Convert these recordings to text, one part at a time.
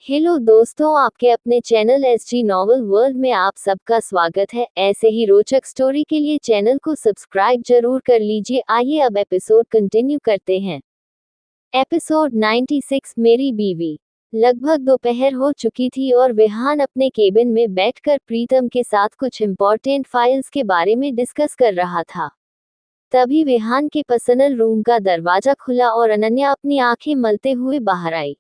Hello दोस्तों, आपके अपने चैनल एसजी नॉवल वर्ल्ड में आप सबका स्वागत है। ऐसे ही रोचक स्टोरी के लिए चैनल को सब्सक्राइब जरूर कर लीजिए। आइए अब एपिसोड कंटिन्यू करते हैं। एपिसोड 96 मेरी बीवी। लगभग दोपहर हो चुकी थी और विहान अपने केबिन में बैठकर प्रीतम के साथ कुछ इम्पोर्टेंट फाइल्स के बारे में डिस्कस कर रहा था। तभी विहान के पर्सनल रूम का दरवाजा खुला और अनन्या अपनी आंखें मलते हुए बाहर आई।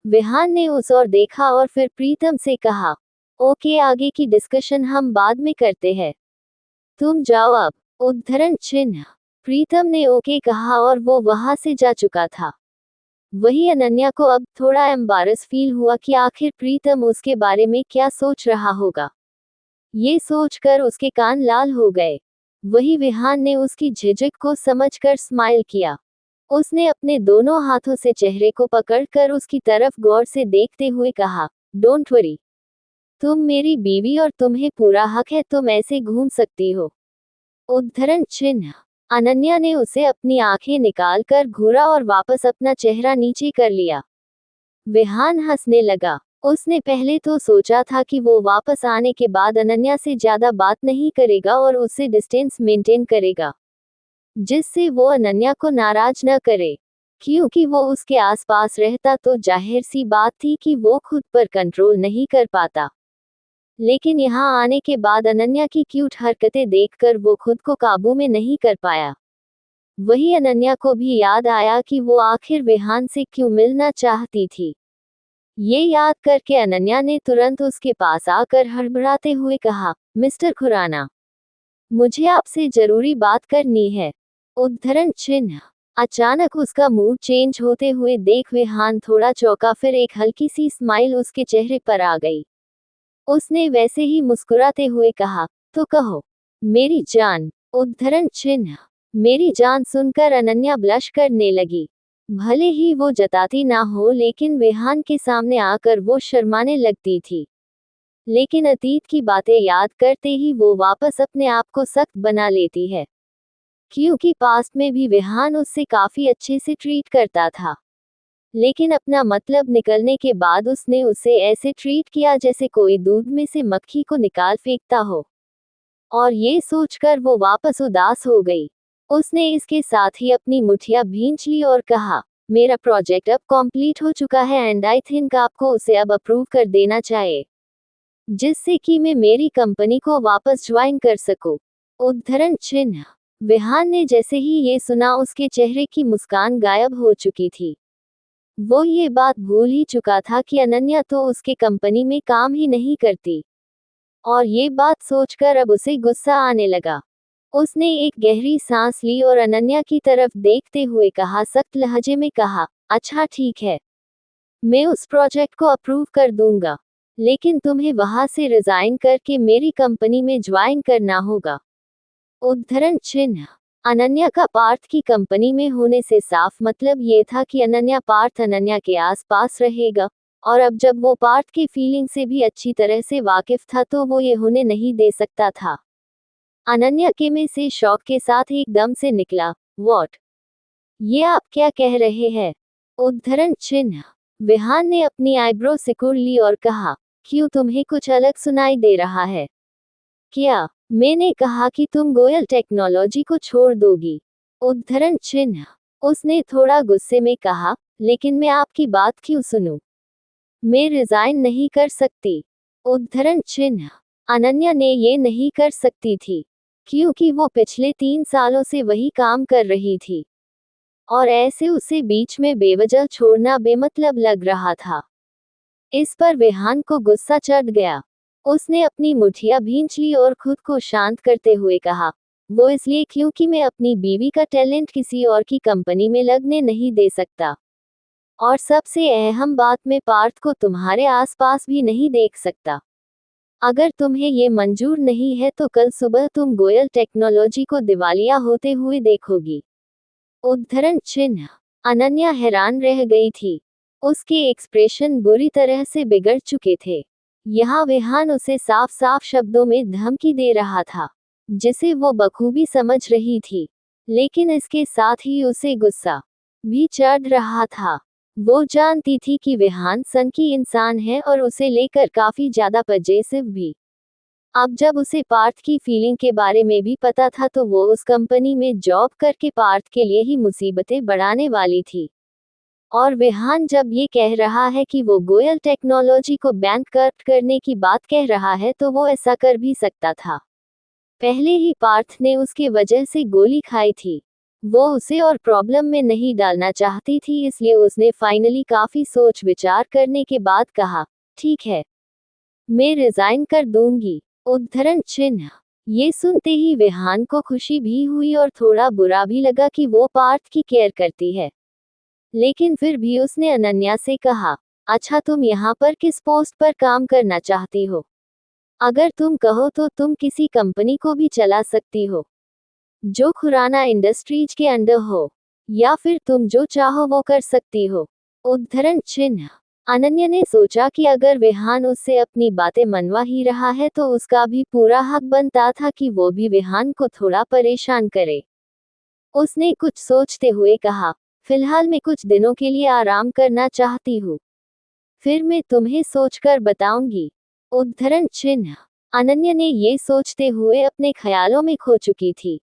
विहान ने उस ओर देखा और फिर प्रीतम से कहा, ओके, आगे की डिस्कशन हम बाद में करते हैं, तुम जाओ अब। उद्धरण चिन्ह। प्रीतम ने ओके कहा और वो वहां से जा चुका था। वही अनन्या को अब थोड़ा एम्बारस फील हुआ कि आखिर प्रीतम उसके बारे में क्या सोच रहा होगा। ये सोचकर उसके कान लाल हो गए। वही विहान ने उसकी झिझक को समझकर स्माइल किया। उसने अपने दोनों हाथों से चेहरे को पकड़कर उसकी तरफ गौर से देखते हुए कहा, डोंट वरी, तुम मेरी बीवी और तुम्हें पूरा हक है, तुम ऐसे घूम सकती हो। उद्धरण चिन्ह। अनन्या ने उसे अपनी आंखें निकालकर घूरा और वापस अपना चेहरा नीचे कर लिया। विहान हंसने लगा। उसने पहले तो सोचा था कि वो वापस आने के बाद अनन्या से ज्यादा बात नहीं करेगा और उससे डिस्टेंस मेंटेन करेगा, जिससे वो अनन्या को नाराज न करे। क्योंकि वो उसके आसपास रहता तो जाहिर सी बात थी कि वो खुद पर कंट्रोल नहीं कर पाता। लेकिन यहाँ आने के बाद अनन्या की क्यूट हरकतें देखकर वो खुद को काबू में नहीं कर पाया। वही अनन्या को भी याद आया कि वो आखिर विहान से क्यों मिलना चाहती थी। ये याद करके अनन्या ने तुरंत उसके पास आकर हड़बड़ाते हुए कहा, मिस्टर खुराना, मुझे आपसे जरूरी बात करनी है। उद्धरण चिन्ह। अचानक उसका मूड चेंज होते हुए देख विहान थोड़ा चौंका, फिर एक हल्की सी स्माइल उसके चेहरे पर आ गई। उसने वैसे ही मुस्कुराते हुए कहा, तो कहो मेरी जान। उद्धरण चिन्ह। मेरी जान सुनकर अनन्या ब्लश करने लगी। भले ही वो जताती ना हो, लेकिन विहान के सामने आकर वो शर्माने लगती थी। लेकिन अतीत की बातें याद करते ही वो वापस अपने आप को सख्त बना लेती है, क्योंकि पास्ट में भी विहान उससे काफी अच्छे से ट्रीट करता था। लेकिन अपना मतलब निकलने के बाद उसने उसे ऐसे ट्रीट किया जैसे कोई दूध में से मक्खी को निकाल फेंकता हो। और ये सोचकर वो वापस उदास हो गई। उसने इसके साथ ही अपनी मुठिया भींच ली और कहा, मेरा प्रोजेक्ट अब कंप्लीट हो चुका है एंड आई थिंक आपको उसे अब अप्रूव कर देना चाहिए, जिससे कि मैं मेरी कंपनी को वापस ज्वाइन कर सकूं। उद्धरण चिन्ह। विहान ने जैसे ही ये सुना, उसके चेहरे की मुस्कान गायब हो चुकी थी। वो ये बात भूल ही चुका था कि अनन्या तो उसके कंपनी में काम ही नहीं करती। और ये बात सोचकर अब उसे गुस्सा आने लगा। उसने एक गहरी सांस ली और अनन्या की तरफ देखते हुए कहा, सख्त लहजे में कहा, अच्छा ठीक है, मैं उस प्रोजेक्ट को अप्रूव कर दूंगा, लेकिन तुम्हें वहां से रिजाइन करके मेरी कंपनी में ज्वाइन करना होगा। उद्धरण चिन्ह। अनन्या का पार्थ की कंपनी में होने से साफ मतलब ये था कि अनन्या के आसपास रहेगा। और अब जब वो पार्थ के फीलिंग से भी अच्छी तरह से वाकिफ था तो वो ये होने नहीं दे सकता था। अनन्या के में से शौक के साथ एकदम से निकला, व्हाट? ये आप क्या कह रहे हैं? उद्धरण चिन्ह। विहान ने अपनी आईब्रो सिकुड़ ली और कहा, क्यों, तुम्हें कुछ अलग सुनाई दे रहा है क्या? मैंने कहा कि तुम गोयल टेक्नोलॉजी को छोड़ दोगी। उद्धरण चिन्ह। उसने थोड़ा गुस्से में कहा, लेकिन मैं आपकी बात क्यों सुनूं? मैं रिजाइन नहीं कर सकती। उद्धरण चिन्ह। अनन्या ने ये नहीं कर सकती थी, क्योंकि वो पिछले 3 सालों से वही काम कर रही थी। और ऐसे उसे बीच में बेवजह छोड़ना बेमतलब लग रहा था। इस पर विहान को गुस्सा चढ़ गया। उसने अपनी मुठिया भींच ली और खुद को शांत करते हुए कहा, वो इसलिए क्योंकि मैं अपनी बीवी का टैलेंट किसी और की कंपनी में लगने नहीं दे सकता। और सबसे अहम बात, मैं पार्थ को तुम्हारे आसपास भी नहीं देख सकता। अगर तुम्हें ये मंजूर नहीं है तो कल सुबह तुम गोयल टेक्नोलॉजी को दिवालिया होते हुए देखोगी। उद्धरण चिन्ह। अनन्या हैरान रह गई थी। उसके एक्सप्रेशन बुरी तरह से बिगड़ चुके थे। यहाँ विहान उसे साफ साफ शब्दों में धमकी दे रहा था, जिसे वो बखूबी समझ रही थी। लेकिन इसके साथ ही उसे गुस्सा भी चढ़ रहा था। वो जानती थी कि विहान सनकी इंसान है और उसे लेकर काफी ज्यादा पजेसिव भी। अब जब उसे पार्थ की फीलिंग के बारे में भी पता था तो वो उस कंपनी में जॉब करके पार्थ के लिए ही मुसीबतें बढ़ाने वाली थी। और विहान जब ये कह रहा है कि वो गोयल टेक्नोलॉजी को बैंक कट करने की बात कह रहा है तो वो ऐसा कर भी सकता था। पहले ही पार्थ ने उसके वजह से गोली खाई थी। वो उसे और प्रॉब्लम में नहीं डालना चाहती थी, इसलिए उसने फाइनली काफी सोच विचार करने के बाद कहा, ठीक है, मैं रिजाइन कर दूंगी। उद्धरण चिन्ह। ये सुनते ही विहान को खुशी भी हुई और थोड़ा बुरा भी लगा कि वो पार्थ की केयर करती है। लेकिन फिर भी उसने अनन्या से कहा, अच्छा तुम यहाँ पर किस पोस्ट पर काम करना चाहती हो? अगर तुम कहो तो तुम किसी कंपनी को भी चला सकती हो जो खुराना इंडस्ट्रीज के अंडर हो, या फिर तुम जो चाहो वो कर सकती हो। उद्धरण चिन्ह। अनन्या ने सोचा कि अगर विहान उससे अपनी बातें मनवा ही रहा है तो उसका भी पूरा हक बनता था कि वो भी विहान को थोड़ा परेशान करे। उसने कुछ सोचते हुए कहा, फिलहाल मैं कुछ दिनों के लिए आराम करना चाहती हूँ, फिर मैं तुम्हें सोचकर बताऊंगी। उद्धरण चिन्ह। अनन्या ने ये सोचते हुए अपने ख्यालों में खो चुकी थी।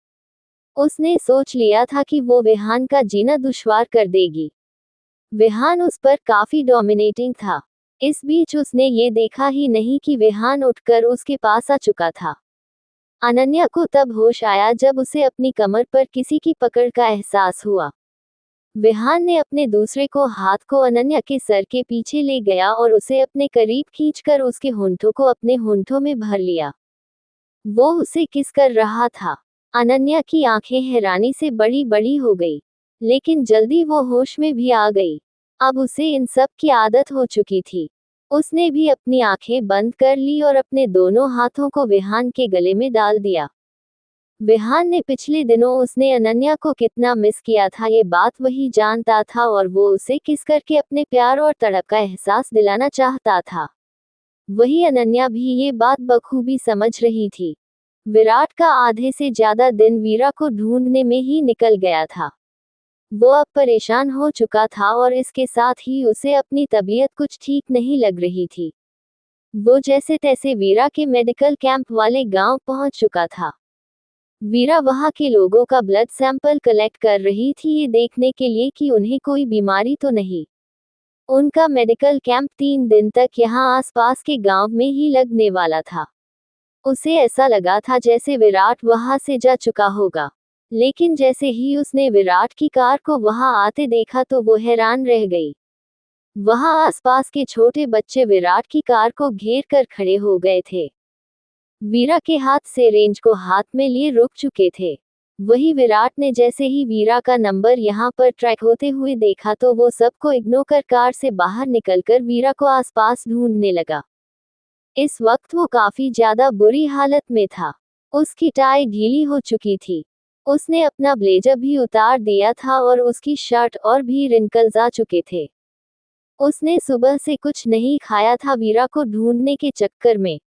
उसने सोच लिया था कि वो विहान का जीना दुश्वार कर देगी। विहान उस पर काफी डोमिनेटिंग था। इस बीच उसने ये देखा ही नहीं कि विहान उठकर उसके पास आ चुका था। अनन्या को तब होश आया जब उसे अपनी कमर पर किसी की पकड़ का एहसास हुआ। विहान ने अपने दूसरे को हाथ को अनन्या के सर के पीछे ले गया और उसे अपने करीब खींचकर उसके होंठों को अपने होंठों में भर लिया। वो उसे किस कर रहा था। अनन्या की आंखें हैरानी से बड़ी बड़ी हो गई, लेकिन जल्दी वो होश में भी आ गई। अब उसे इन सब की आदत हो चुकी थी। उसने भी अपनी आंखें बंद कर ली और अपने दोनों हाथों को विहान के गले में डाल दिया। विहान ने पिछले दिनों उसने अनन्या को कितना मिस किया था ये बात वही जानता था और वो उसे किस करके अपने प्यार और तड़प का एहसास दिलाना चाहता था। वही अनन्या भी ये बात बखूबी समझ रही थी। विराट का आधे से ज्यादा दिन वीरा को ढूंढने में ही निकल गया था। वो अब परेशान हो चुका था और इसके साथ ही उसे अपनी तबीयत कुछ ठीक नहीं लग रही थी। वो जैसे तैसे वीरा के मेडिकल कैंप वाले गांव पहुंच चुका था। वीरा वहां के लोगों का ब्लड सैंपल कलेक्ट कर रही थी ये देखने के लिए कि उन्हें कोई बीमारी तो नहीं। उनका मेडिकल कैंप 3 दिन तक यहाँ आसपास के गांव में ही लगने वाला था। उसे ऐसा लगा था जैसे विराट वहां से जा चुका होगा, लेकिन जैसे ही उसने विराट की कार को वहां आते देखा तो वो हैरान रह गई। वहां आसपास के छोटे बच्चे विराट की कार को घेर कर खड़े हो गए थे। वीरा के हाथ से रेंज को हाथ में लिए रुक चुके थे। वही विराट ने जैसे ही वीरा का नंबर यहाँ पर ट्रैक होते हुए देखा तो वो सबको इग्नोर कर कार से बाहर निकलकर वीरा को आसपास ढूंढने लगा। इस वक्त वो काफी ज्यादा बुरी हालत में था। उसकी टाई ढीली हो चुकी थी। उसने अपना ब्लेजर भी उतार दिया था और उसकी शर्ट और भी रिंकल्स आ चुके थे। उसने सुबह से कुछ नहीं खाया था वीरा को ढूंढने के चक्कर में।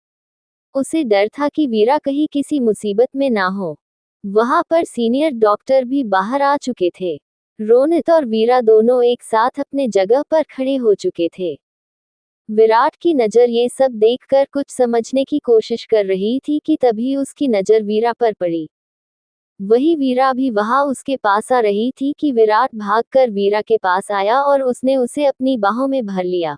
उसे डर था कि वीरा कहीं किसी मुसीबत में ना हो। वहां पर सीनियर डॉक्टर भी बाहर आ चुके थे। रोनित और वीरा दोनों एक साथ अपने जगह पर खड़े हो चुके थे। विराट की नज़र ये सब देखकर कुछ समझने की कोशिश कर रही थी कि तभी उसकी नज़र वीरा पर पड़ी। वही वीरा भी वहां उसके पास आ रही थी कि विराट भागकर वीरा के पास आया और उसने उसे अपनी बाहों में भर लिया।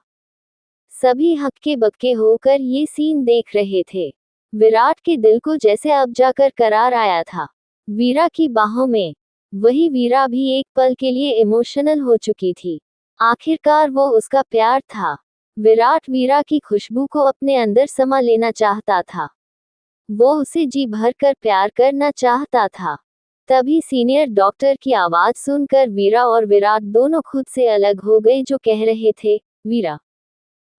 सभी हक्के बक्के होकर ये सीन देख रहे थे। विराट के दिल को जैसे अब जाकर करार आया था वीरा की बाहों में। वही वीरा भी एक पल के लिए इमोशनल हो चुकी थी। आखिरकार वो उसका प्यार था। विराट वीरा की खुशबू को अपने अंदर समा लेना चाहता था। वो उसे जी भर कर प्यार करना चाहता था। तभी सीनियर डॉक्टर की आवाज सुनकर वीरा और विराट दोनों खुद से अलग हो गए जो कह रहे थे, वीरा,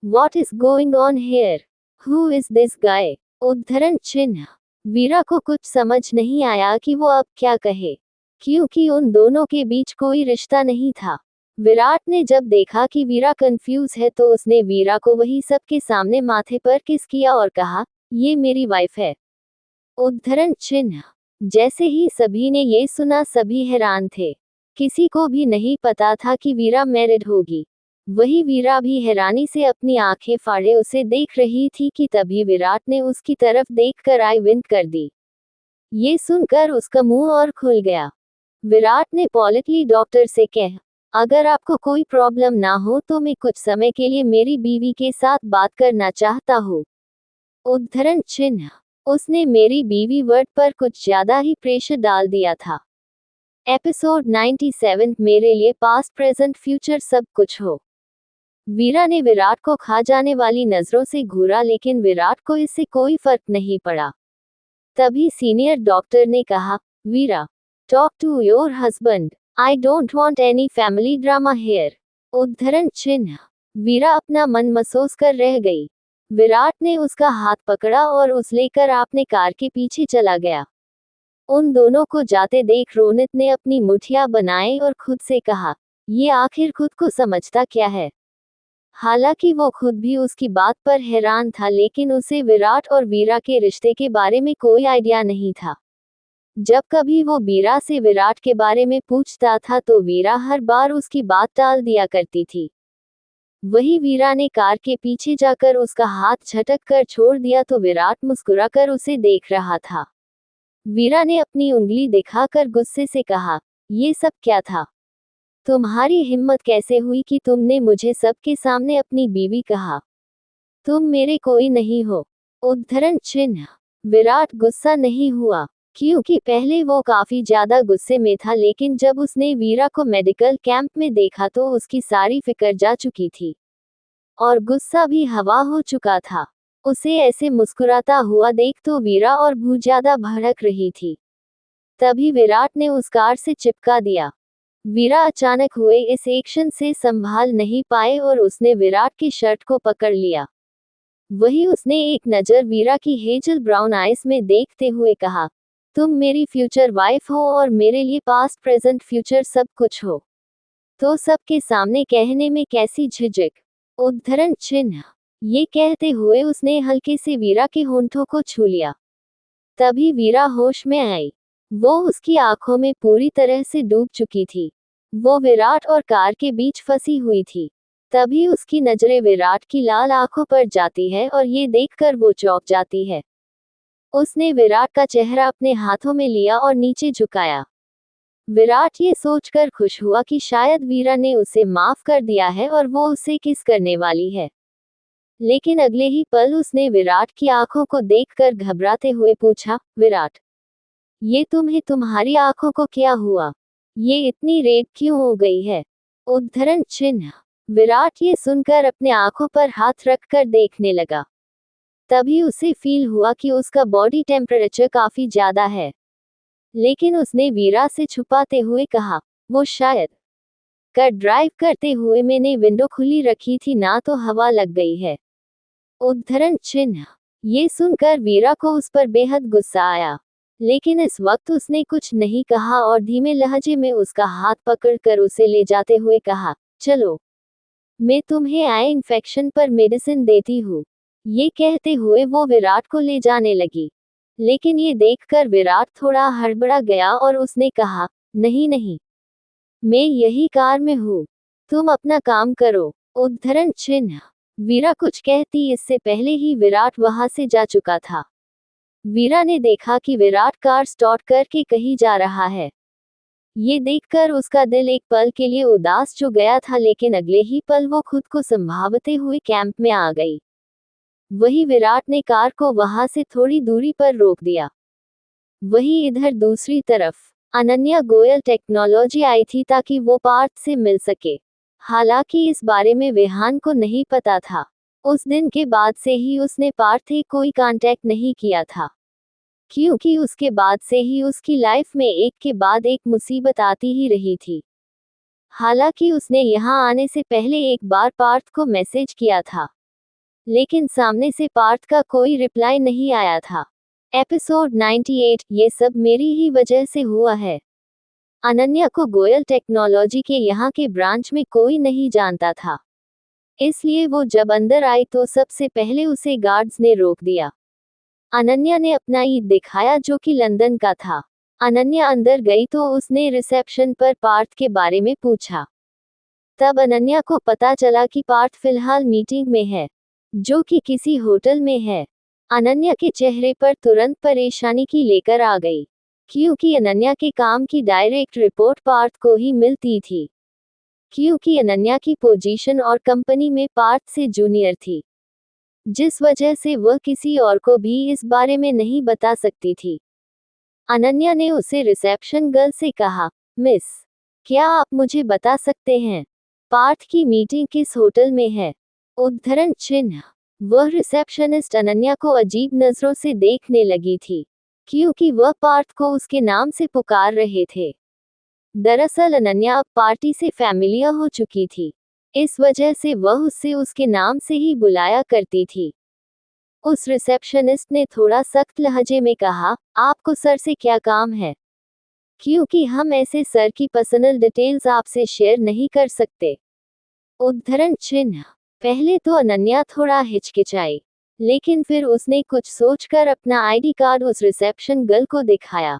What is going on here? Who is this guy? उद्धरण चिन्ह। वीरा को कुछ समझ नहीं आया कि वो अब क्या कहे, क्योंकि उन दोनों के बीच कोई रिश्ता नहीं था। विराट ने जब देखा कि वीरा कंफ्यूज है तो उसने वीरा को वही सबके सामने माथे पर किस किया और कहा, ये मेरी वाइफ है। उद्धरण चिन्ह। जैसे ही सभी ने ये सुना सभी हैरान थे। किसी को भी नहीं पता था कि वीरा मैरिड होगी। वही वीरा भी हैरानी से अपनी आंखें फाड़े उसे देख रही थी कि तभी विराट ने उसकी तरफ देखकर आई विंक कर दी। ये सुनकर उसका मुंह और खुल गया। विराट ने पॉलिटली डॉक्टर से कहा, अगर आपको कोई प्रॉब्लम ना हो तो मैं कुछ समय के लिए मेरी बीवी के साथ बात करना चाहता हूँ। उद्धरण चिन्ह। उसने मेरी बीवी वर्ड पर कुछ ज्यादा ही प्रेशर डाल दिया था। एपिसोड 97 मेरे लिए पास्ट प्रेजेंट फ्यूचर सब कुछ हो। वीरा ने विराट को खा जाने वाली नजरों से घूरा लेकिन विराट को इससे कोई फर्क नहीं पड़ा। तभी सीनियर डॉक्टर ने कहा, Veera, talk to your husband, I don't want any family drama here. उद्धरण चिन्ह। वीरा अपना मन महसूस कर रह गई। विराट ने उसका हाथ पकड़ा और उस लेकर अपने कार के पीछे चला गया। उन दोनों को जाते देख रोनित ने अपनी मुठियां बनाई और खुद से कहा, ये आखिर खुद को समझता क्या है। हालांकि वो खुद भी उसकी बात पर हैरान था लेकिन उसे विराट और वीरा के रिश्ते के बारे में कोई आइडिया नहीं था। जब कभी वो वीरा से विराट के बारे में पूछता था तो वीरा हर बार उसकी बात टाल दिया करती थी। वही वीरा ने कार के पीछे जाकर उसका हाथ झटक कर छोड़ दिया तो विराट मुस्कुराकर उसे देख रहा था। वीरा ने अपनी उंगली दिखाकर गुस्से से कहा, ये सब क्या था? तुम्हारी हिम्मत कैसे हुई कि तुमने मुझे सबके सामने अपनी बीवी कहा? तुम मेरे कोई नहीं हो। उद्धरण चिन्ह। विराट गुस्सा नहीं हुआ क्योंकि पहले वो काफी ज्यादा गुस्से में था लेकिन जब उसने वीरा को मेडिकल कैंप में देखा तो उसकी सारी फिक्र जा चुकी थी और गुस्सा भी हवा हो चुका था। उसे ऐसे मुस्कुराता हुआ देख तो वीरा और भी ज्यादा भड़क रही थी। तभी विराट ने उस कार से चिपका दिया। वीरा अचानक हुए इस एक्शन से संभाल नहीं पाए और उसने विराट की शर्ट को पकड़ लिया। वही उसने एक नजर वीरा की हेजल ब्राउन आइज में देखते हुए कहा, तुम मेरी फ्यूचर वाइफ हो और मेरे लिए पास्ट प्रेजेंट फ्यूचर सब कुछ हो, तो सबके सामने कहने में कैसी झिझक। उद्धरण चिन्ह। ये कहते हुए उसने हल्के से वीरा के होंठों को छू लिया। तभी वीरा होश में आई। वो उसकी आंखों में पूरी तरह से डूब चुकी थी। वो विराट और कार के बीच फंसी हुई थी। तभी उसकी नजरें विराट की लाल आंखों पर जाती है और ये देखकर वो चौंक जाती है। उसने विराट का चेहरा अपने हाथों में लिया और नीचे झुकाया। विराट ये सोचकर खुश हुआ कि शायद वीरा ने उसे माफ कर दिया है और वो उसे किस करने वाली है। लेकिन अगले ही पल उसने विराट की आंखों को देखकर घबराते हुए पूछा, विराट, ये तुम्हारी आंखों को क्या हुआ? ये इतनी रेड क्यों हो गई है? उद्धरण चिन्ह। विराट ये सुनकर अपने आंखों पर हाथ रखकर देखने लगा। तभी उसे फील हुआ कि उसका बॉडी टेम्परेचर काफी ज्यादा है। लेकिन उसने वीरा से छुपाते हुए कहा, वो शायद कर ड्राइव करते हुए मैंने विंडो खुली रखी थी ना तो हवा लग गई है। उद्धरण चिन्ह। ये सुनकर वीरा को उस पर बेहद गुस्सा आया। लेकिन इस वक्त उसने कुछ नहीं कहा और धीमे लहजे में उसका हाथ पकड़कर उसे ले जाते हुए कहा, चलो, मैं तुम्हें आई इन्फेक्शन पर मेडिसिन देती हूँ। ये कहते हुए वो विराट को ले जाने लगी। लेकिन ये देखकर विराट थोड़ा हड़बड़ा गया और उसने कहा, नहीं नहीं, मैं यही कार में हूँ, तुम अपना काम करो। उद्धरण चिन्ह। वीरा कुछ कहती इससे पहले ही विराट वहां से जा चुका था। वीरा ने देखा कि विराट कार स्टार्ट करके कहीं जा रहा है। ये देखकर उसका दिल एक पल के लिए उदास हो गया था लेकिन अगले ही पल वो खुद को संभालते हुए कैंप में आ गई। वही विराट ने कार को वहां से थोड़ी दूरी पर रोक दिया। वही इधर दूसरी तरफ अनन्या गोयल टेक्नोलॉजी आई थी ताकि वो पार्थ से मिल सके। हालांकि इस बारे में विहान को नहीं पता था। उस दिन के बाद से ही उसने पार्थ से कोई कांटेक्ट नहीं किया था क्योंकि उसके बाद से ही उसकी लाइफ में एक के बाद एक मुसीबत आती ही रही थी। हालांकि उसने यहाँ आने से पहले एक बार पार्थ को मैसेज किया था लेकिन सामने से पार्थ का कोई रिप्लाई नहीं आया था। एपिसोड 98 ये सब मेरी ही वजह से हुआ है। अनन्या को गोयल टेक्नोलॉजी के यहाँ के ब्रांच में कोई नहीं जानता था, इसलिए वो जब अंदर आई तो सबसे पहले उसे गार्ड्स ने रोक दिया। अनन्या ने अपना ईद दिखाया जो कि लंदन का था। अनन्या अंदर गई तो उसने रिसेप्शन पर पार्थ के बारे में पूछा। तब अनन्या को पता चला कि पार्थ फिलहाल मीटिंग में है, जो कि किसी होटल में है। अनन्या के चेहरे पर तुरंत परेशानी की लेकर आ गई, क्योंकि अनन्या के काम की डायरेक्ट रिपोर्ट पार्थ को ही मिलती थी, क्योंकि अनन्या की पोजीशन और कंपनी में पार्थ से जूनियर थी, जिस वजह से वह किसी और को भी इस बारे में नहीं बता सकती थी। अनन्या ने उसे रिसेप्शन गर्ल से कहा, मिस, क्या आप मुझे बता सकते हैं पार्थ की मीटिंग किस होटल में है? उद्धरण चिन्ह। वह रिसेप्शनिस्ट अनन्या को अजीब नजरों से देखने लगी थी, क्योंकि वह पार्थ को उसके नाम से पुकार रहे थे। दरअसल अनन्या अब पार्टी से फैमिलियर हो चुकी थी, इस वजह से वह उससे उसके नाम से ही बुलाया करती थी। उस रिसेप्शनिस्ट ने थोड़ा सख्त लहजे में कहा, आपको सर से क्या काम है? क्योंकि हम ऐसे सर की पर्सनल डिटेल्स आपसे शेयर नहीं कर सकते। उद्धरण चिन्ह। पहले तो अनन्या थोड़ा हिचकिचाई, लेकिन फिर उसने कुछ सोचकर अपना आईडी कार्ड उस रिसेप्शन गर्ल को दिखाया।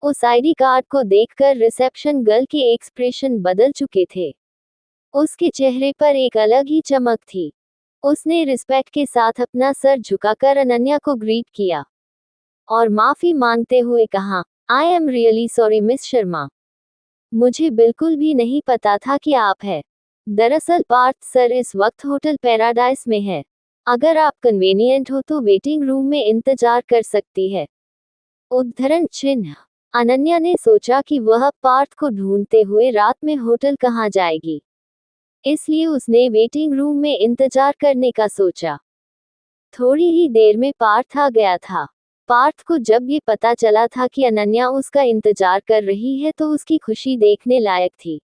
उस आईडी कार्ड को देखकर रिसेप्शन गर्ल के एक्सप्रेशन बदल चुके थे। उसके चेहरे पर एक अलग ही चमक थी। उसने रिस्पेक्ट के साथ अपना सर झुकाकर अनन्या को ग्रीट किया और माफी मांगते हुए कहा, I am really sorry miss Sharma, मुझे बिल्कुल भी नहीं पता था कि आप हैं। दरअसल पार्थ सर इस वक्त होटल पैराडाइस में है। अगर आप कन्वीनियंट हो तो वेटिंग रूम में इंतजार कर सकती है। उद्धरण चिन्ह। अनन्या ने सोचा कि वह पार्थ को ढूंढते हुए रात में होटल कहाँ जाएगी, इसलिए उसने वेटिंग रूम में इंतजार करने का सोचा। थोड़ी ही देर में पार्थ आ गया था। पार्थ को जब ये पता चला था कि अनन्या उसका इंतजार कर रही है तो उसकी खुशी देखने लायक थी।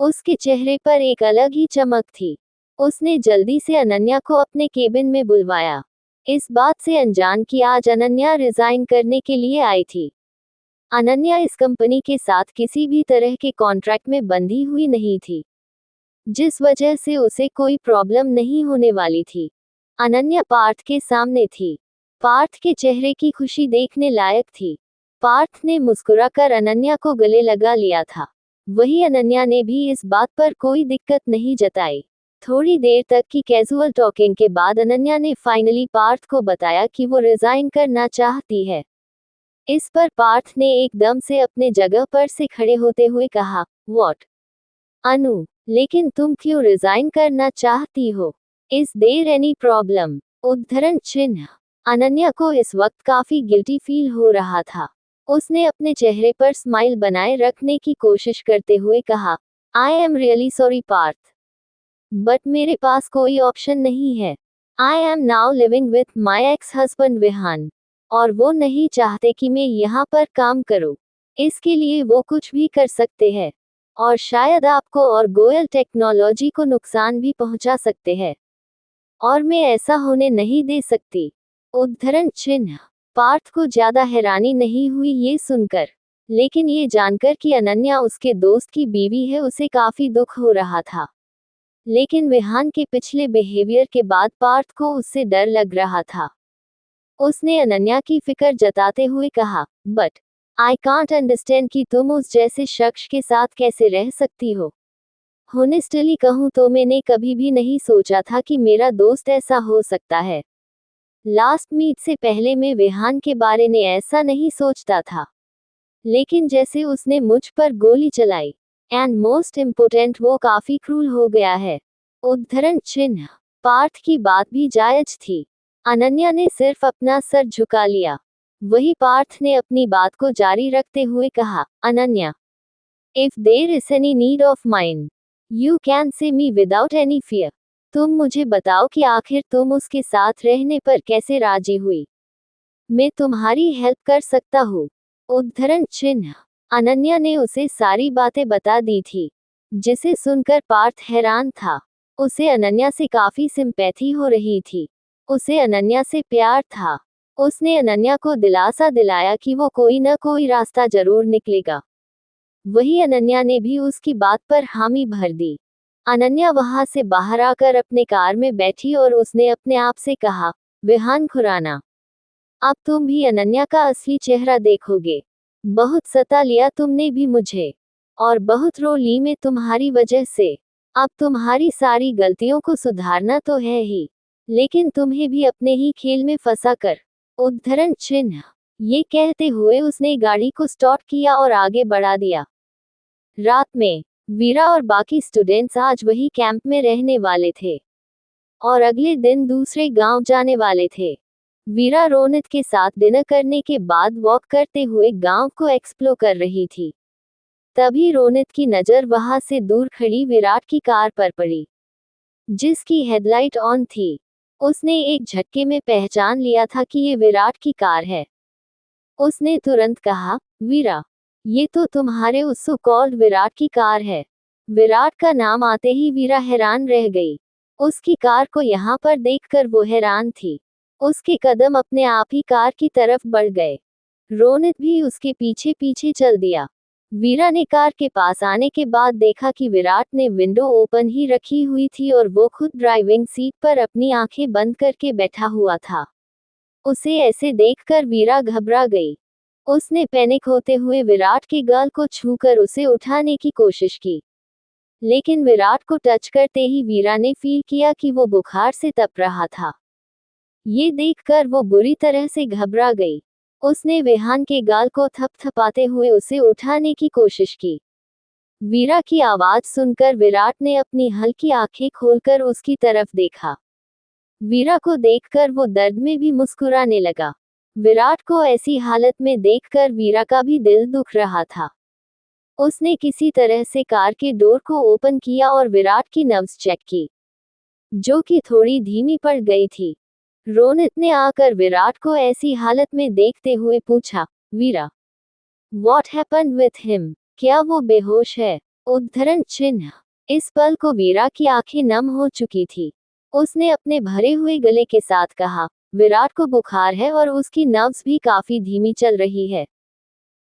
उसके चेहरे पर एक अलग ही चमक थी। उसने जल्दी से अनन्या को अपने केबिन में बुलवाया, इस बात से अनजान कि आज अनन्या रिजाइन करने के लिए आई थी। अनन्या इस कंपनी के साथ किसी भी तरह के कॉन्ट्रैक्ट में बंधी हुई नहीं थी, जिस वजह से उसे कोई प्रॉब्लम नहीं होने वाली थी। अनन्या पार्थ के सामने थी। पार्थ के चेहरे की खुशी देखने लायक थी। पार्थ ने मुस्कुराकर अनन्या को गले लगा लिया था। वही अनन्या ने भी इस बात पर कोई दिक्कत नहीं जताई। थोड़ी देर तक की कैजुअल टॉकिंग के बाद अनन्या ने फाइनली पार्थ को बताया कि वो रिजाइन करना चाहती है। इस पर पार्थ ने एकदम से अपने जगह पर से खड़े होते हुए कहा, व्हाट अनु, लेकिन तुम क्यों रिजाइन करना चाहती हो? Is there any problem? उद्धरण चिन्ह। अनन्या को इस वक्त काफी गिल्टी फील हो रहा था। उसने अपने चेहरे पर स्माइल बनाए रखने की कोशिश करते हुए कहा, I am really sorry Parth, but मेरे पास कोई ऑप्शन नहीं है। I am now living with my ex husband Vihaan, और वो नहीं चाहते कि मैं यहाँ पर काम करूँ। इसके लिए वो कुछ भी कर सकते हैं, और शायद आपको और गोयल टेक्नोलॉजी को नुकसान भी पहुंचा सकते हैं, और मैं ऐसा होने नहीं दे सकती। उद्धरण चिन्ह। पार्थ को ज्यादा हैरानी नहीं हुई ये सुनकर, लेकिन ये जानकर कि अनन्या उसके दोस्त की बीवी है उसे काफी दुख हो रहा था। लेकिन विहान के पिछले बिहेवियर के बाद पार्थ को उससे डर लग रहा था। उसने अनन्या की फिक्र जताते हुए कहा, बट आई कांट अंडरस्टैंड कि तुम उस जैसे शख्स के साथ कैसे रह सकती हो। होनेस्टली कहूँ तो मैंने कभी भी नहीं सोचा था कि मेरा दोस्त ऐसा हो सकता है। लास्ट मीट से पहले मैं विहान के बारे में ऐसा नहीं सोचता था, लेकिन जैसे उसने मुझ पर गोली चलाई, एंड मोस्ट इम्पोर्टेंट वो काफी क्रूर हो गया है। उद्धरण चिन्ह। पार्थ की बात भी जायज थी। अनन्या ने सिर्फ अपना सर झुका लिया। वही पार्थ ने अपनी बात को जारी रखते हुए कहा, Ananya, if there is any need of mine, you can say me without any fear. तुम मुझे बताओ कि आखिर तुम उसके साथ रहने पर कैसे राजी हुई। मैं तुम्हारी हेल्प कर सकता हूँ। उद्धरण चिन्ह। अनन्या ने उसे सारी बातें बता दी थी, जिसे सुनकर पार्थ हैरान था। उसे अनन्या से काफी सिंपैथी हो रही थी। उसे अनन्या से प्यार था। उसने अनन्या को दिलासा दिलाया कि वो कोई न कोई रास्ता जरूर निकलेगा। वही अनन्या ने भी उसकी बात पर हामी भर दी। अनन्या वहां से बाहर आकर अपने कार में बैठी और उसने अपने आप से कहा, विहान खुराना, अब तुम भी अनन्या का असली चेहरा देखोगे। बहुत सता लिया तुमने भी मुझे, और बहुत रो ली मैं तुम्हारी वजह से। अब तुम्हारी सारी गलतियों को सुधारना तो है ही, लेकिन तुम्हें भी अपने ही खेल में फंसा कर। उद्धरण चिन्ह। ये कहते हुए उसने गाड़ी को स्टार्ट किया और आगे बढ़ा दिया। रात में वीरा और बाकी स्टूडेंट्स आज वही कैंप में रहने वाले थे और अगले दिन दूसरे गांव जाने वाले थे। वीरा रोनित के साथ डिनर करने के बाद वॉक करते हुए गांव को एक्सप्लोर कर रही थी। तभी रोनित की नजर वहां से दूर खड़ी विराट की कार पर पड़ी, जिसकी हेडलाइट ऑन थी। उसने एक झटके में पहचान लिया था कि ये विराट की कार है। उसने तुरंत कहा, वीरा, ये तो तुम्हारे उस सो कॉल्ड विराट की कार है। विराट का नाम आते ही वीरा हैरान रह गई। उसकी कार को यहाँ पर देखकर वो हैरान थी। उसके कदम अपने आप ही कार की तरफ बढ़ गए। रोनित भी उसके पीछे पीछे चल दिया। वीरा ने कार के पास आने के बाद देखा कि विराट ने विंडो ओपन ही रखी हुई थी और वो खुद ड्राइविंग सीट पर अपनी आंखें बंद करके बैठा हुआ था। उसे ऐसे देखकर वीरा घबरा गई। उसने पैनिक होते हुए विराट के गाल को छूकर उसे उठाने की कोशिश की, लेकिन विराट को टच करते ही वीरा ने फील किया कि वो बुखार से तप रहा था। ये देखकर वो बुरी तरह से घबरा गई। उसने विहान के गाल को थपथपाते हुए उसे उठाने की कोशिश की। वीरा की आवाज सुनकर विराट ने अपनी हल्की आंखें खोलकर उसकी तरफ देखा। वीरा को देखकर वो दर्द में भी मुस्कुराने लगा। विराट को ऐसी हालत में देखकर वीरा का भी दिल दुख रहा था। उसने किसी तरह से कार के डोर को ओपन किया और विराट की नब्ज चेक की, जो कि थोड़ी धीमी पड़ गई थी। रोनित ने आकर विराट को ऐसी हालत में देखते हुए पूछा, वीरा, व्हाट हैपेंड विथ हिम? क्या वो बेहोश है? उद्धरण चिन्ह। इस पल को वीरा की आंखें नम हो चुकी थी। उसने अपने भरे हुए गले के साथ कहा, विराट को बुखार है और उसकी नब्ज भी काफी धीमी चल रही है।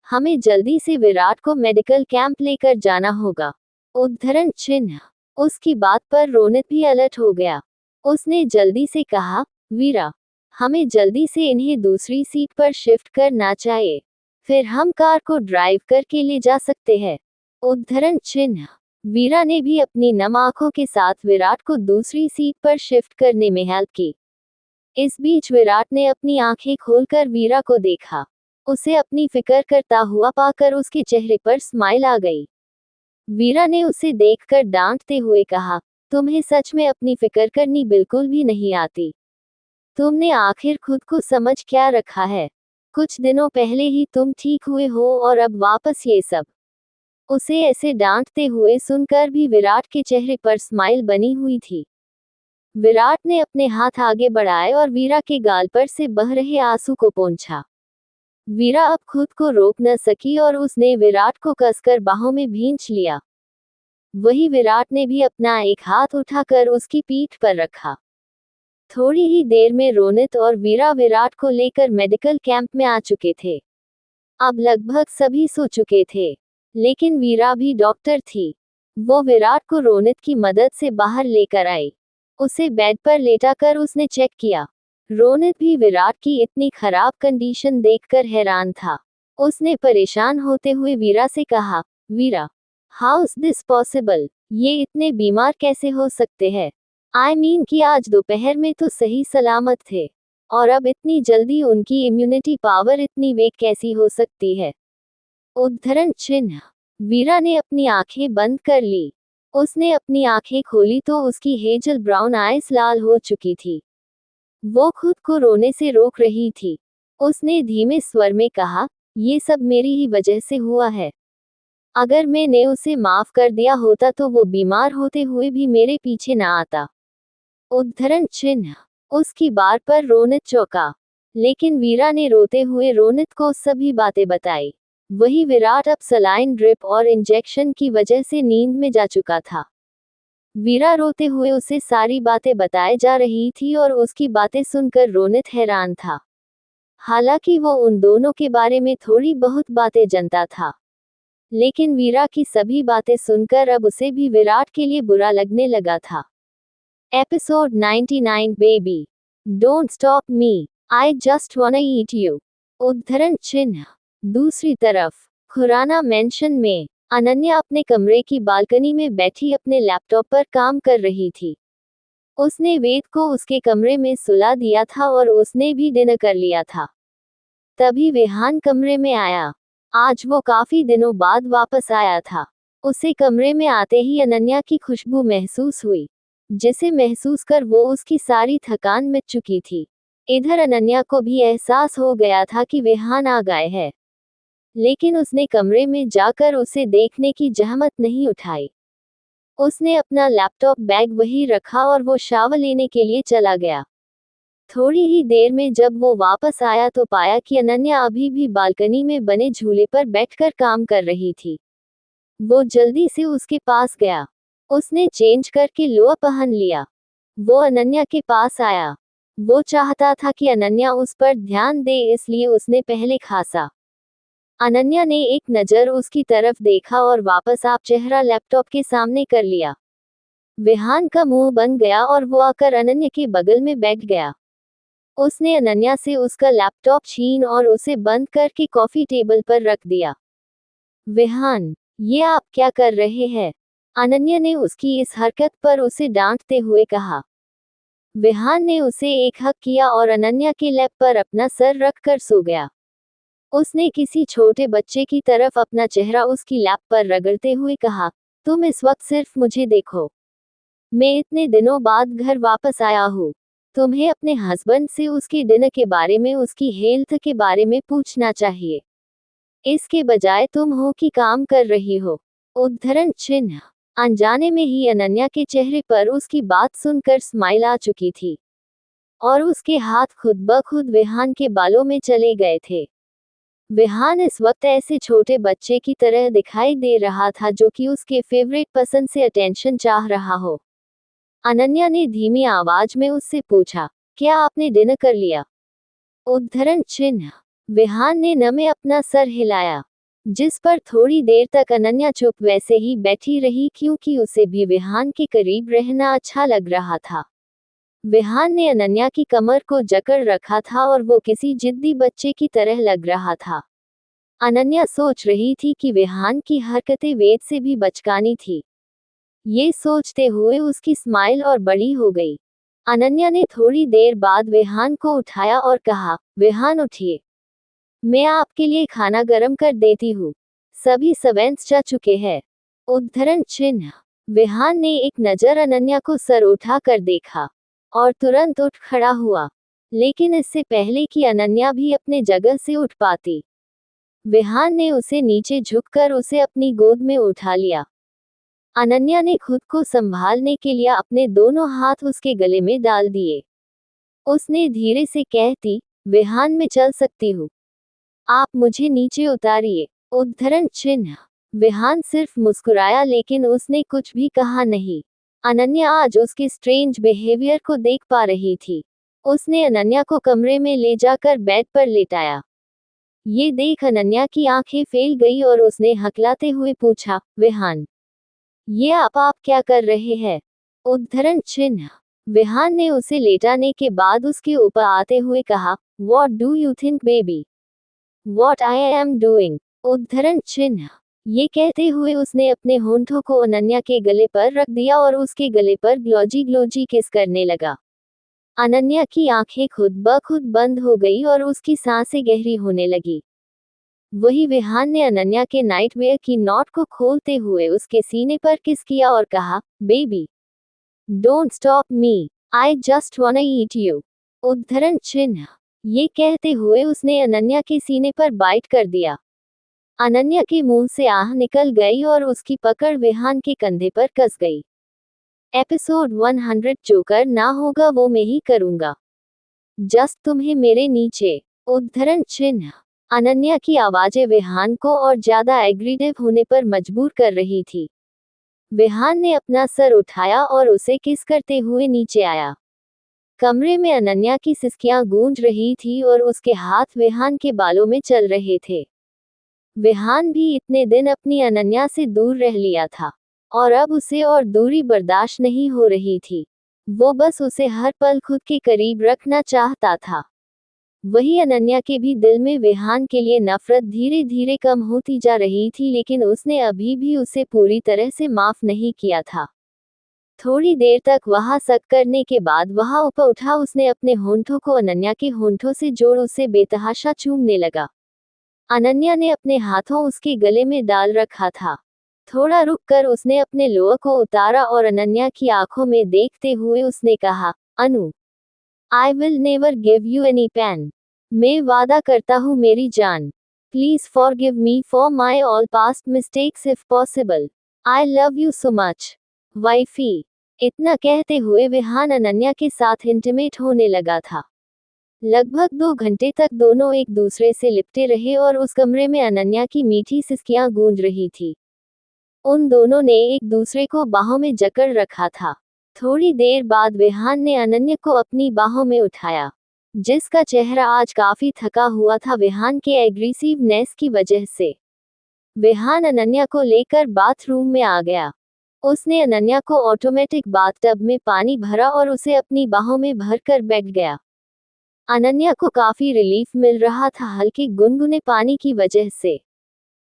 हमें जल्दी से विराट को मेडिकल कैंप लेकर जाना होगा। उद्धरण चिन्ह। उसकी बात पर रोनित भी अलर्ट हो गया। उसने जल्दी से कहा, वीरा, हमें जल्दी से इन्हें दूसरी सीट पर शिफ्ट करना चाहिए, फिर हम कार को ड्राइव करके ले जा सकते हैं। उद्धरण चिन्ह। वीरा ने भी अपनी नम आंखों के साथ विराट को दूसरी सीट पर शिफ्ट करने में हेल्प की। इस बीच विराट ने अपनी आंखें खोलकर वीरा को देखा। उसे अपनी फिक्र करता हुआ पाकर उसके चेहरे पर स्माइल आ गई। वीरा ने उसे देखकर डांटते हुए कहा, तुम्हें सच में अपनी फिक्र करनी बिल्कुल भी नहीं आती। तुमने आखिर खुद को समझ क्या रखा है? कुछ दिनों पहले ही तुम ठीक हुए हो और अब वापस ये सब। उसे ऐसे डांटते हुए सुनकर भी विराट के चेहरे पर स्माइल बनी हुई थी। विराट ने अपने हाथ आगे बढ़ाए और वीरा के गाल पर से बह रहे आंसू को पोंछा। वीरा अब खुद को रोक न सकी और उसने विराट को कसकर बाहों में भींच लिया। वही विराट ने भी अपना एक हाथ उठाकर उसकी पीठ पर रखा। थोड़ी ही देर में रोनित और वीरा विराट को लेकर मेडिकल कैंप में आ चुके थे। अब लगभग सभी सो चुके थे, लेकिन वीरा भी डॉक्टर थी। वो विराट को रोनित की मदद से बाहर लेकर आई। उसे बेड पर लेटाकर उसने चेक किया। रोनित भी विराट की इतनी खराब कंडीशन देखकर हैरान था। उसने परेशान होते हुए वीरा से कहा, वीरा, हाउ इज दिस पॉसिबल? ये इतने बीमार कैसे हो सकते हैं? आई मीन कि आज दोपहर में तो सही सलामत थे, और अब इतनी जल्दी उनकी इम्यूनिटी पावर इतनी वीक कैसी हो सकती है? उद्धरण चिन्ह। वीरा ने अपनी आंखें बंद कर ली। उसने अपनी आंखें खोली तो उसकी हेजल ब्राउन आइज लाल हो चुकी थी। वो खुद को रोने से रोक रही थी। उसने धीमे स्वर में कहा, ये सब मेरी ही वजह से हुआ है। अगर मैंने उसे माफ कर दिया होता तो वो बीमार होते हुए भी मेरे पीछे ना आता। उद्धरण चिन्ह। उसकी बात पर रोनित चौंका, लेकिन वीरा ने रोते हुए रोनित को सभी बातें बताई। वही विराट अब सलाइन ड्रिप और इंजेक्शन की वजह से नींद में जा चुका था। वीरा रोते हुए उसे सारी बातें बताए जा रही थी और उसकी बातें सुनकर रोनित हैरान था। हालांकि वो उन दोनों के बारे में थोड़ी बहुत बातें जानता था, लेकिन वीरा की सभी बातें सुनकर अब उसे भी विराट के लिए बुरा लगने लगा था। Episode 99 baby don't stop me, I just वाना ईट यू। उद्धरण चिन्ह। दूसरी तरफ खुराना मेंशन में अनन्या अपने कमरे की बालकनी में बैठी अपने लैपटॉप पर काम कर रही थी। उसने वेद को उसके कमरे में सुला दिया था और उसने भी डिनर कर लिया था। तभी विहान कमरे में आया। आज वो काफी दिनों बाद वापस आया था। उसे कमरे में आते ही अनन्या की खुशबू महसूस हुई, जिसे महसूस कर वो उसकी सारी थकान मिट चुकी थी। इधर अनन्या को भी एहसास हो गया था कि विहान आ गए हैं, लेकिन उसने कमरे में जाकर उसे देखने की जहमत नहीं उठाई। उसने अपना लैपटॉप बैग वहीं रखा और वो शावर लेने के लिए चला गया। थोड़ी ही देर में जब वो वापस आया तो पाया कि अनन्या अभी भी बालकनी में बने झूले पर बैठकर काम कर रही थी। वो जल्दी से उसके पास गया। उसने चेंज करके लोअर पहन लिया। वो अनन्या के पास आया। वो चाहता था कि अनन्या उस पर ध्यान दे, इसलिए उसने पहले खासा। अनन्या ने एक नज़र उसकी तरफ देखा और वापस आप चेहरा लैपटॉप के सामने कर लिया। विहान का मुंह बन गया और वो आकर अनन्या के बगल में बैठ गया। उसने अनन्या से उसका लैपटॉप छीन और उसे बंद करके कॉफी टेबल पर रख दिया। विहान, ये आप क्या कर रहे हैं? अनन्या ने उसकी इस हरकत पर उसे डांटते हुए कहा। विहान ने उसे एक हक किया और अनन्या के लैप पर अपना सर रखकर सो गया। उसने किसी छोटे बच्चे की तरफ अपना चेहरा उसकी लैप पर रगड़ते हुए कहा, तुम इस वक्त सिर्फ मुझे देखो। मैं इतने दिनों बाद घर वापस आया हूँ। तुम्हें अपने हस्बैंड से उसके डिनर के बारे में, उसकी हेल्थ के बारे में पूछना चाहिए। इसके बजाय तुम हो कि काम कर रही हो। उद्धरण चिन्ह। अनजाने में ही अनन्या के चेहरे पर उसकी बात सुनकर स्माइल आ चुकी थी और उसके हाथ खुद ब खुद विहान के बालों में चले गए थे। विहान इस वक्त ऐसे छोटे बच्चे की तरह दिखाई दे रहा था जो कि उसके फेवरेट पसंद से अटेंशन चाह रहा हो। अनन्या ने धीमी आवाज में उससे पूछा, क्या आपने डिनर कर लिया? उद्धरण चिन्ह। विहान ने न में अपना सर हिलाया, जिस पर थोड़ी देर तक अनन्या चुप वैसे ही बैठी रही, क्योंकि उसे भी विहान के करीब रहना अच्छा लग रहा था। विहान ने अनन्या की कमर को जकड़ रखा था और वो किसी जिद्दी बच्चे की तरह लग रहा था। अनन्या सोच रही थी कि विहान की हरकतें वेद से भी बचकानी थी। ये सोचते हुए उसकी स्माइल और बड़ी हो गई। अनन्या ने थोड़ी देर बाद विहान को उठाया और कहा, विहान उठिए, मैं आपके लिए खाना गर्म कर देती हूँ। सभी सर्वेंट्स जा चुके हैं। उद्धरण चिन्ह। विहान ने एक नज़र अनन्या को सर उठा कर देखा और तुरंत उठ खड़ा हुआ, लेकिन इससे पहले कि अनन्या भी अपने जगह से उठ पाती, विहान ने उसे नीचे झुककर उसे अपनी गोद में उठा लिया। अनन्या ने खुद को संभालने के लिए अपने दोनों हाथ उसके गले में डाल दिए। उसने धीरे से कहती, विहान मैं चल सकती हूँ, आप मुझे नीचे उतारिए। उद्धरण चिन्ह। विहान सिर्फ मुस्कुराया, लेकिन उसने कुछ भी कहा नहीं। अनन्या आज उसके स्ट्रेंज बिहेवियर को देख पा रही थी। उसने अनन्या को कमरे में ले जाकर बेड पर लेटाया। ये देख अनन्या की आंखें फैल गई और उसने हकलाते हुए पूछा, विहान, ये आप क्या कर रहे हैं? उद्धरण चिन्ह। विहान ने उसे लेटाने के बाद उसके ऊपर आते हुए कहा, what do you think baby? What I am doing? उद्धरण चिन्ह। ये कहते हुए उसने अपने होंठों को अनन्या के गले पर रख दिया और उसके गले पर ग्लोजी ग्लोजी किस करने लगा। अनन्या की आंखें खुद ब खुद बंद हो गई और उसकी सांसें गहरी होने लगी। वही विहान ने अनन्या के नाइटवेयर की नॉट को खोलते हुए उसके सीने पर किस किया और कहा, baby, don't stop me, I just वांना eat you. उद्धरण चिन्ह। ये कहते हुए उसने अनन्या के सीने पर बाइट कर दिया। अनन्या के मुंह से आह निकल गई और उसकी पकड़ विहान के कंधे पर कस गई। एपिसोड 100। जो कर ना होगा वो मैं ही करूंगा, जस्ट तुम्हें मेरे नीचे। उद्धरण चिन्ह। अनन्या की आवाजें विहान को और ज्यादा एग्रेसिव होने पर मजबूर कर रही थी। विहान ने अपना सर उठाया और उसे किस करते हुए नीचे आया। कमरे में अनन्या की सिसकियां गूंज रही थी और उसके हाथ विहान के बालों में चल रहे थे। विहान भी इतने दिन अपनी अनन्या से दूर रह लिया था और अब उसे और दूरी बर्दाश्त नहीं हो रही थी। वो बस उसे हर पल खुद के करीब रखना चाहता था। वही अनन्या के भी दिल में विहान के लिए नफरत धीरे धीरे कम होती जा रही थी, लेकिन उसने अभी भी उसे पूरी तरह से माफ नहीं किया था। थोड़ी देर तक वह शक करने के बाद वह ऊपर उठा, उसने अपने होंठों को अनन्या के होंठों से जोड़ उसे बेतहाशा चूमने लगा। अनन्या ने अपने हाथों उसके गले में डाल रखा था। थोड़ा रुककर उसने अपने लोअर को उतारा और अनन्या की आंखों में देखते हुए उसने कहा, Anu, I will never give you any pain. मैं वादा करता हूँ मेरी जान। Please forgive me for my all past mistakes if possible. I love you so much wifey. इतना कहते हुए विहान अनन्या के साथ इंटीमेट होने लगा था। लगभग 2 घंटे तक दोनों एक दूसरे से लिपटे रहे और उस कमरे में अनन्या की मीठी सिसकियां गूंज रही थी। उन दोनों ने एक दूसरे को बाहों में जकड़ रखा था। थोड़ी देर बाद विहान ने अनन्या को अपनी बाहों में उठाया, जिसका चेहरा आज काफी थका हुआ था विहान के एग्रेसिवनेस की वजह से। विहान अनन्या को लेकर बाथरूम में आ गया। उसने अनन्या को ऑटोमेटिक बाथटब में पानी भरा और उसे अपनी बाहों में भरकर बैठ गया। अनन्या को काफी रिलीफ मिल रहा था हल्के गुनगुने पानी की वजह से।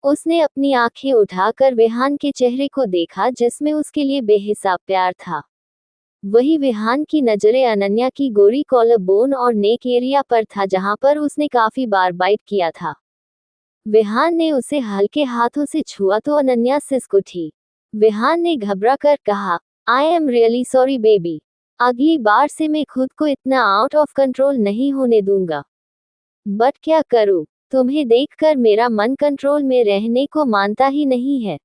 उसने अपनी आंखें उठाकर विहान के चेहरे को देखा, जिसमें उसके लिए बेहिसाब प्यार था। वही विहान की नजरें अनन्या की गोरी कॉलर बोन और नेक एरिया पर था, जहां पर उसने काफी बार बाइट किया था। विहान ने उसे हल्के हाथों से छुआ तो अनन्या सिसक उठी। विहान ने घबरा कर कहा, I am really sorry baby. अगली बार से मैं खुद को इतना आउट ऑफ कंट्रोल नहीं होने दूंगा। बट क्या करूं, तुम्हें देखकर मेरा मन कंट्रोल में रहने को मानता ही नहीं है।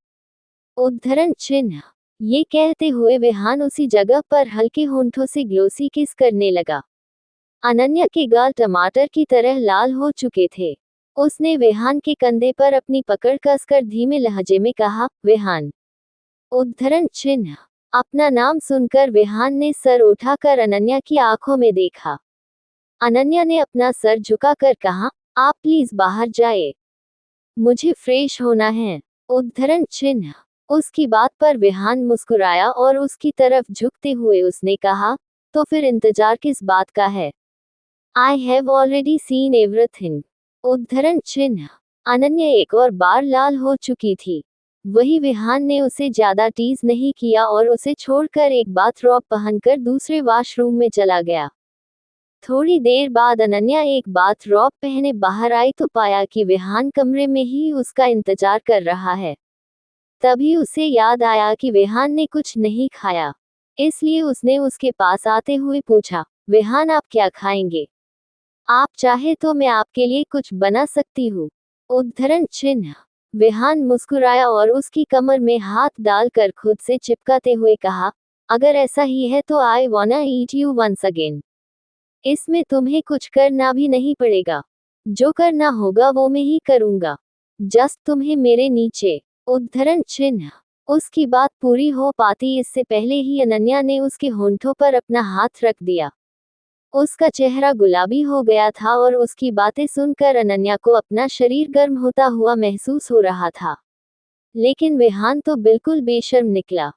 उद्धरण चिन्ह। ये कहते हुए विहान उसी जगह पर हल्के होंठों से ग्लोसी किस करने लगा। अनन्या के गाल टमाटर की तरह लाल हो चुके थे। उसने विहान के कंधे पर अपनी पकड़ कसकर धीमे लहजे में कहा, विहान। उद्धरण चिन्ह। अपना नाम सुनकर विहान ने सर उठाकर अनन्या की आंखों में देखा। अनन्या ने अपना सर झुकाकर कहा, आप प्लीज बाहर जाए, मुझे फ्रेश होना है। उद्धरण चिन्ह। उसकी बात पर विहान मुस्कुराया और उसकी तरफ झुकते हुए उसने कहा, तो फिर इंतजार किस बात का है? I have already seen everything. उद्धरण चिन्ह। अनन्या एक और बार लाल हो चुकी थी। वही विहान ने उसे ज्यादा टीज नहीं किया और उसे छोड़कर एक बाथरॉब पहनकर दूसरे वॉशरूम में चला गया। थोड़ी देर बाद अनन्या एक बाथरॉब पहने बाहर आई तो पाया कि विहान कमरे में ही उसका इंतजार कर रहा है। तभी उसे याद आया कि विहान ने कुछ नहीं खाया, इसलिए उसने उसके पास आते हुए पूछा, विहान आप क्या खाएंगे? आप चाहे तो मैं आपके लिए कुछ बना सकती हूँ। उद्धरण चिन्ह। विहान मुस्कुराया और उसकी कमर में हाथ डालकर खुद से चिपकाते हुए कहा, अगर ऐसा ही है तो आई वाना ईट यू वंस अगेन। इसमें तुम्हें कुछ करना भी नहीं पड़ेगा, जो करना होगा वो मैं ही करूंगा, जस्ट तुम्हें मेरे नीचे। उद्धरण चिन्ह। उसकी बात पूरी हो पाती इससे पहले ही अनन्या ने उसके होंठों पर अपना हाथ रख दिया। उसका चेहरा गुलाबी हो गया था और उसकी बातें सुनकर अनन्या को अपना शरीर गर्म होता हुआ महसूस हो रहा था। लेकिन विहान तो बिल्कुल बेशर्म निकला।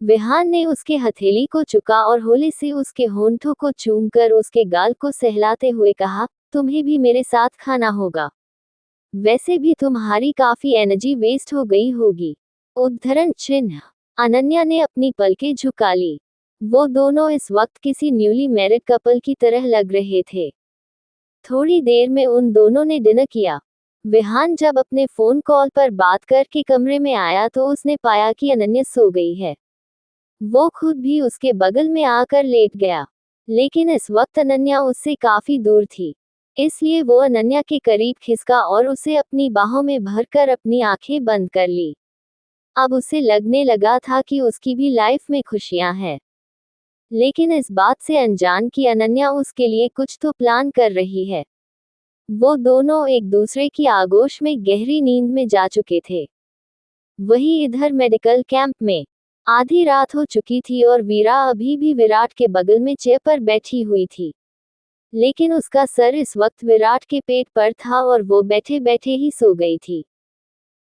विहान ने उसके हथेली को चुका और होली से उसके होंठों को चूमकर उसके गाल को सहलाते हुए कहा, तुम्हें भी मेरे साथ खाना होगा, वैसे भी तुम्हारी काफी एनर्जी वेस्ट हो गई होगी। उद्धरण चिन्ह। अनन्या ने अपनी पलकें झुका ली। वो दोनों इस वक्त किसी न्यूली मैरिड कपल की तरह लग रहे थे। थोड़ी देर में उन दोनों ने डिनर किया। विहान जब अपने फोन कॉल पर बात करके कमरे में आया तो उसने पाया कि अनन्या सो गई है। वो खुद भी उसके बगल में आकर लेट गया, लेकिन इस वक्त अनन्या उससे काफी दूर थी, इसलिए वो अनन्या के करीब खिसका और उसे अपनी बाहों में भरकर अपनी आंखें बंद कर ली। अब उसे लगने लगा था कि उसकी भी लाइफ में खुशियां हैं, लेकिन इस बात से अनजान कि अनन्या उसके लिए कुछ तो प्लान कर रही है। वो दोनों एक दूसरे की आगोश में गहरी नींद में जा चुके थे। वही इधर मेडिकल कैंप में आधी रात हो चुकी थी और वीरा अभी भी विराट के बगल में चेयर पर बैठी हुई थी, लेकिन उसका सर इस वक्त विराट के पेट पर था और वो बैठे बैठे ही सो गई थी।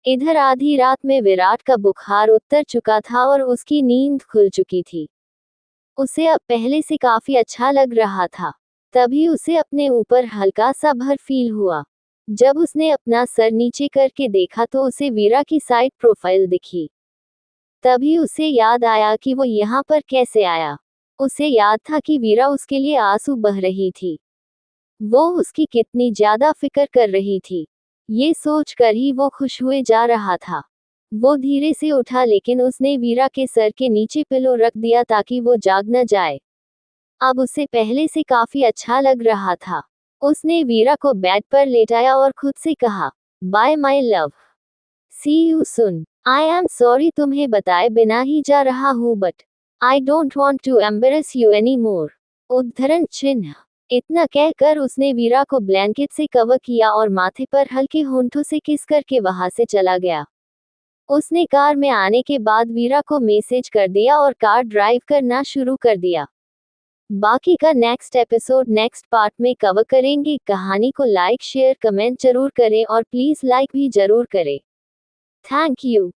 इधर आधी रात में विराट का बुखार उतर चुका था और उसकी नींद खुल चुकी थी। उसे अब पहले से काफी अच्छा लग रहा था। तभी उसे अपने ऊपर हल्का सा भर फील हुआ। जब उसने अपना सर नीचे करके देखा तो उसे वीरा की साइड प्रोफाइल दिखी। तभी उसे याद आया कि वो यहाँ पर कैसे आया। उसे याद था कि वीरा उसके लिए आंसू बह रही थी। वो उसकी कितनी ज्यादा फिक्र कर रही थी। ये सोचकर ही वो खुश हुए जा रहा था। वो धीरे से उठा लेकिन उसने वीरा के सर के नीचे पिलो रख दिया ताकि वो जाग न जाए। अब उसे पहले से काफी अच्छा लग रहा था। उसने वीरा को बेड पर लेटाया और खुद से कहा, bye my love, see you soon. I am sorry तुम्हें बताए बिना ही जा रहा हूँ but I don't want to embarrass you any more. उद्धरण चिन्ह। इतना कहकर उसने वीरा को ब्लैंकेट से कवर किया और माथे पर हल्के होंठों से किस करके वहां से चला गया। उसने कार में आने के बाद वीरा को मैसेज कर दिया और कार ड्राइव करना शुरू कर दिया। बाकी का नेक्स्ट एपिसोड नेक्स्ट पार्ट में कवर करेंगे। कहानी को लाइक शेयर कमेंट जरूर करें और प्लीज लाइक भी जरूर करें। Thank you.